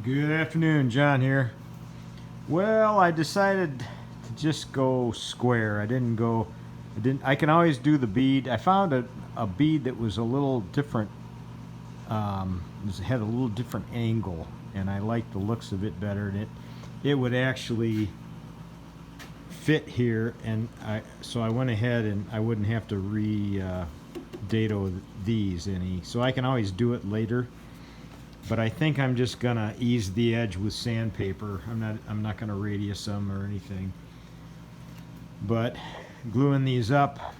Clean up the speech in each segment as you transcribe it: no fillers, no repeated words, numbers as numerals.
Good afternoon, John here. Well, I decided to just go square. I can always do the bead. I found a bead that was a little different, had a little different angle, and I liked the looks of it better. And it would actually fit here, and so I went ahead and I wouldn't have to dado these any. So I can always do it later. But I think I'm just gonna ease the edge with sandpaper. I'm not gonna radius them or anything. But gluing these up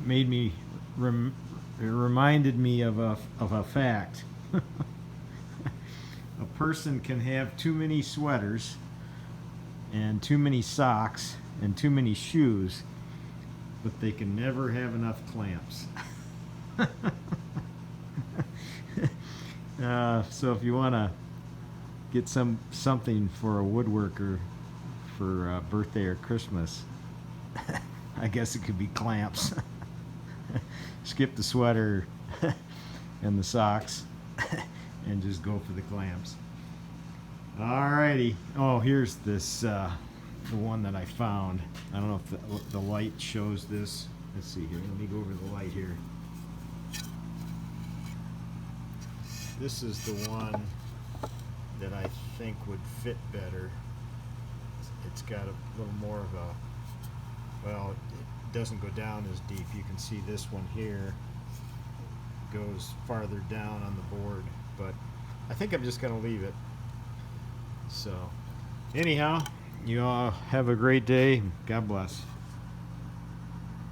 made me it reminded me of a fact. A person can have too many sweaters and too many socks and too many shoes, but they can never have enough clamps. So if you want to get something for a woodworker for birthday or Christmas, I guess it could be clamps. Skip the sweater and the socks and just go for the clamps. Alrighty. Oh, here's this the one that I found. I don't know if the light shows this. Let's see here. Let me go over the light here. This is the one that I think would fit better. It's got a little more of a, well, it doesn't go down as deep. You can see this one here goes farther down on the board, but I think I'm just going to leave it. So anyhow, you all have a great day. God bless.